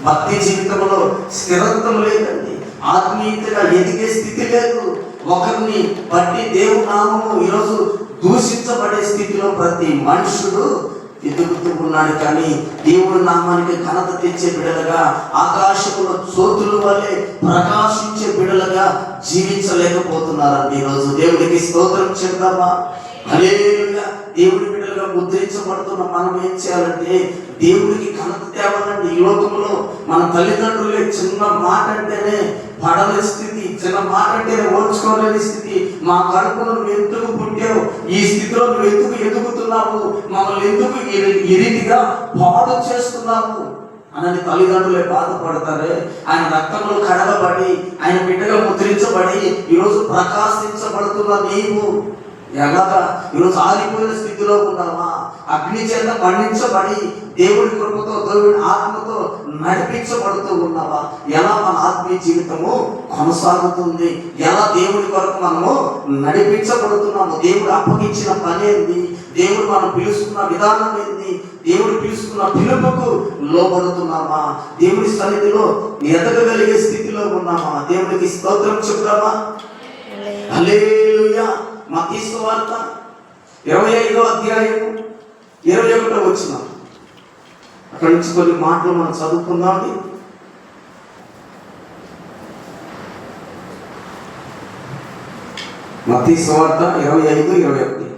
భక్తి జీవితంలో స్థిరత్వం లేదండి. ఆత్మీయతగా ఎదిగే స్థితి లేదు. ఒకరిని బట్టి దేవుని నామము ఈరోజు దూషించబడే స్థితిలో ప్రతి మనుషుడు ఎదుగుతూ ఉన్నాడు. కానీ దేవుడి నామానికి ఘనత తెచ్చే బిడలుగా, ఆకాశంలో జ్యోతుల వలె ప్రకాశించే బిడలుగా జీవించలేకపోతున్నారండి. ఈరోజు దేవుడికి స్తోత్రం చెప్తామా? హల్లెలూయా. దేవుడి బిడ్డలుగా ముద్రించబడుతున్న మనం ఏం చేయాలంటే దేవుడికి ఘనత తేవాలండి. ఈ లోకంలో మన తల్లిదండ్రులే చిన్న మాట అంటేనే పడని స్థితి, చిన్న మాట అంటేనే ఓర్చుకోలేని స్థితి. మా కడుపులో నువ్వు ఎందుకు పుట్టావు, ఈ స్థితిలో నువ్వు ఎందుకు ఎదుగుతున్నావు, మమ్మల్ని ఎందుకు ఈ రీతిగా పాడు చేస్తున్నావు అని తల్లిదండ్రులే బాధపడతారే. ఆయన రక్తంలో కడగబడి ఆయన బిడ్డగా ముద్రించబడి ఈరోజు ప్రకాశించబడుతున్న నీవు ఎలాగా ఈరోజు ఆరిపోయిన స్థితిలో ఉన్నావా? అగ్ని చేత మండించబడి దేవుడి కృపతో, దేవుడి ఆత్మతో నడిపించబడుతూ ఉన్నావా? ఎలా మన ఆత్మీయ జీవితము కొనసాగుతుంది? ఎలా దేవుడి కొరకు మనము నడిపించబడుతున్నాము? దేవుడు అప్పగించిన పని ఏంది? దేవుడు మనం పిలుస్తున్న విధానం ఏంది? దేవుడు పిలుస్తున్న పిలుపుకు లోబడుతున్నామా? దేవుడి సన్నిధిలో ఎదగగలిగే స్థితిలో ఉన్నామా? దేవుడికి స్తోత్రం చెప్తామా? హల్లెలూయా. మత్తయి సువార్త 25వ అధ్యాయం 21వ వచనం, అక్కడి నుంచి కొన్ని మాటలు మనం చదువుకుందాం. మత్తయి సువార్త 25:21.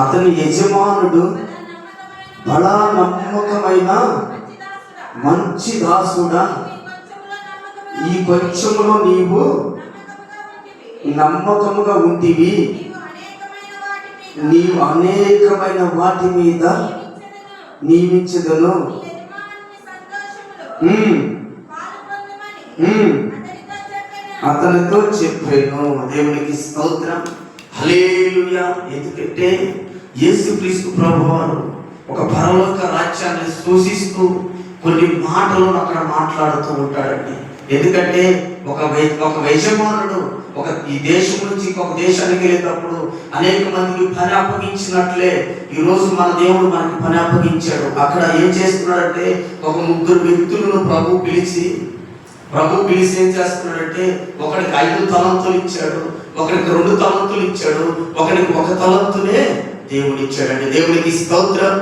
అతని యజమానుడు బలా నమ్మకమైన మంచి దాసుడా, ఈ కొంచెములో నీవు నమ్మకముగా ఉంటివి, నీవు అనేకమైన వాటి మీద నియమించదను. అతనితో చెప్పాను. దేవునికి స్తోత్రం. హల్లెలూయా. ఎందుకంటే యేసుక్రీస్తు ప్రభువారు ఒక పరలోక రాజ్యాన్ని సూచిస్తూ కొన్ని మాటలను అక్కడ మాట్లాడుతూ ఉంటాడండి. ఎందుకంటే ఒక యజమానుడు ఈ దేశం నుంచి ఇంకొక దేశానికి వెళ్ళేటప్పుడు అనేక మందికి పని అప్పగించినట్లే ఈరోజు మన దేవుడు మనకి పని అప్పగించాడు. అక్కడ ఏం చేస్తున్నాడంటే ఒక 3 వ్యక్తులను ప్రభు పిలిచి ఏం చేస్తున్నాడంటే ఒకడికి 5 తలంతులు ఇచ్చాడు, ఒకరికి 2 తలంతులు ఇచ్చాడు, ఒకరికి 1 తలంతునే దేవుడు ఇచ్చాడండి. దేవునికి స్తోత్రం.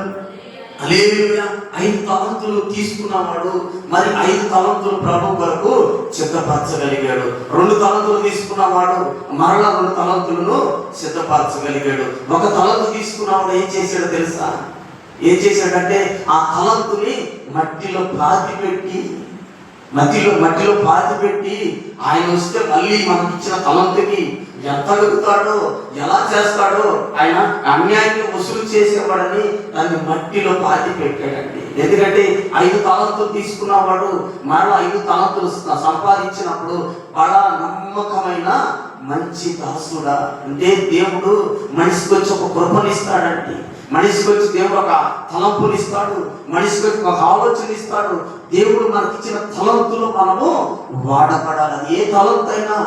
హల్లెలూయా. 5 తలంతులు తీసుకున్నవాడు మరి 5 తలంతులు ప్రభు వరకు సిద్ధపరచగలిగాడు. 2 తలంతులు తీసుకున్నవాడు మరలా 2 తలంతులను సిద్ధపరచగలిగాడు. 1 తలంతు తీసుకున్నవాడు ఏం చేశాడో తెలుసా? ఏం చేశాడంటే ఆ తలంతుని మట్టిలో పాతి పెట్టి ఆయన వస్తే మళ్ళీ మనకి ఇచ్చిన తలంతుకి ఎంత అడుగుతాడో, ఎలా చేస్తాడో, ఆయన అన్యాయంగా వసూలు చేసేవాడని దాన్ని మట్టిలో పాతి పెట్టాడండి. ఎందుకంటే 5 తలంతులు తీసుకున్నవాడు మరలా 5 తలంతులు సంపాదించినప్పుడు బడా నమ్మకమైన మంచి దాసుడా, అంటే దేవుడు మనిషికి వచ్చి ఒక కృపనిస్తాడండి. మనిషికి వచ్చి దేవుడు ఒక తలంపునిస్తాడు, మనిషికి వచ్చి ఒక ఆలోచన ఇస్తాడు. దేవుడు మనకిచ్చిన తలంతులు మనము వాడబడాలి. అది ఏ తలంతైనా,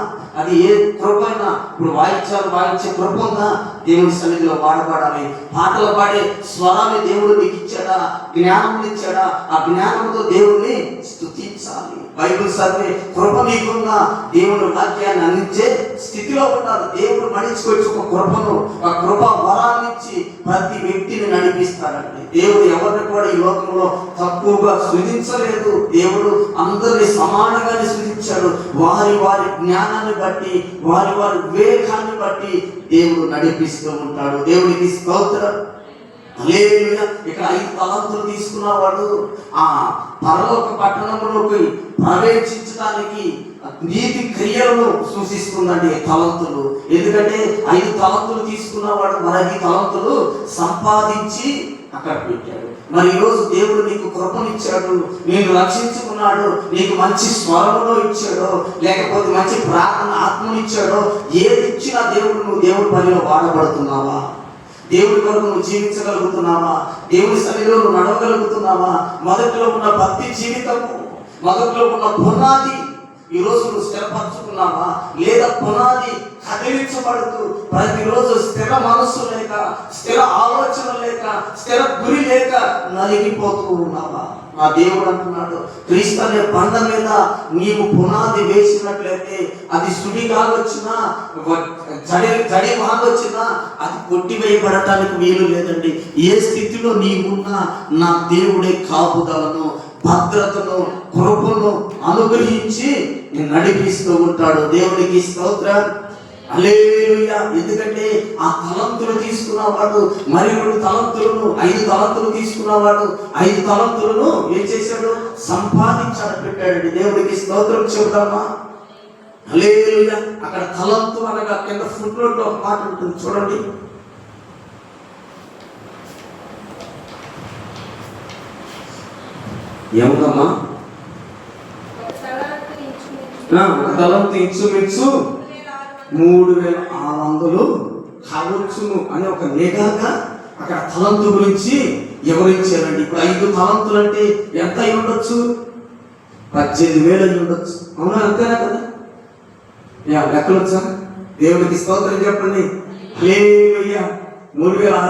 అది ఏ కృప అయినా. ఇప్పుడు వాయించే కృప ఉందా? దేవుని సన్నిధిలో వాడబడాలి. పాటలు పాడే స్వరాన్ని దేవుడు నీకు ఇచ్చాడా? జ్ఞానం ఇచ్చాడా? ఆ జ్ఞానంతో దేవుడిని స్తుతించాలి. బైబిల్ చదివే కృప నీకున్నా దేవుడు వాక్యాన్ని అందించే స్థితిలో ఉండాలి. దేవుడు మనిషికి వచ్చి ఒక కృపను, ఒక కృప వరాన్ని ఇచ్చి ప్రతి వ్యక్తిని నడిపిస్తాడండి. దేవుడు ఎవరిని కూడా ఈ లోకంలో తక్కువగా సృజించలేదు. దేవుడు అందరినీ సమానంగానే సృజించాడు. వారి జ్ఞానాన్ని బట్టి, వారి వివేకాన్ని బట్టి దేవుడు నడిపిస్తూ ఉంటాడు. దేవుడికి స్తోత్రం. హల్లెలూయా. ఇక్కడ 5 తలంతులు తీసుకున్నవాడు ఆ పరలోక పట్టణంలోకి ప్రవేశించడానికి నీతి క్రియలను సూచిస్తుందండి తలంతులు. ఎందుకంటే 5 తలంతులు తీసుకున్నవాడు మరి 5 తలంతులు సంపాదించి అక్కడ పెట్టాడు. మరి ఈరోజు దేవుడు నీకు కృపనిచ్చాడు, నేను రక్షించుకున్నాడు, నీకు మంచి స్వరములో ఇచ్చాడో, లేకపోతే మంచి ప్రార్థన ఆత్మనిచ్చాడో, ఏది ఇచ్చినా నువ్వు దేవుడి పనిలో వాడబడుతున్నావా? దేవుడి కొరకు నువ్వు జీవించగలుగుతున్నావా? దేవుడి సన్నిధిలో నువ్వు నడవగలుగుతున్నావా? మొదట్లో ఉన్న భక్తి జీవితము, మొదట్లో ఉన్న పునాది ఈరోజు నువ్వు స్థిరపరచుకున్నావా? లేదా పునాది కదిలించబడుతూ ప్రతిరోజు స్థిర మనస్సు లేక, స్థిర ఆలోచన లేక, స్థిర గురి లేక నలిగిపోతూ ఉన్నావా? మా దేవుడు అంటున్నాడు, క్రీస్తు అనే బండ మీద నీవు పునాది వేసినట్లయితే అది సుడిగాలొచ్చినా, జడి వానొచ్చినా అది కొట్టివేయబడటానికి వీలు లేదండి. ఏ స్థితిలో నీవున్నా నా దేవుడే కాపుదలను, భద్రతను, కృపను అనుగ్రహించి నడిపిస్తూ ఉంటాడు. దేవుడికి స్తోత్రం, హల్లెలూయా. ఎందుకంటే ఆ తలంతులు తీసుకున్నవాడు మరి 2 తలంతులను, 5 తలంతులు తీసుకున్నవాడు 5 తలంతులను ఏం చేశాడు? సంపాదించాడు, పెట్టాడండి. దేవుడికి స్తోత్రం చెబుతామా? హల్లెలూయా. అక్కడ తలంతు అనగా కింద ఫుట్ నోట్ ఒక మాట ఉంటుంది చూడండి. ఏముందమ్మా? తలంతు ఇంచుమించు 3600 కావచ్చును అని ఒక నిఘాగా అక్కడ తలంతు గురించి వివరించారండి. ఇప్పుడు 5 తలంతులు అంటే ఎంత అయి ఉండొచ్చు? 18,000 అయి ఉండొచ్చు. అవునా? అంతేనా కదా? లెక్కలు వచ్చా? దేవుడికి స్తోత్రం చెప్పండి. హల్లెలూయా. 3,600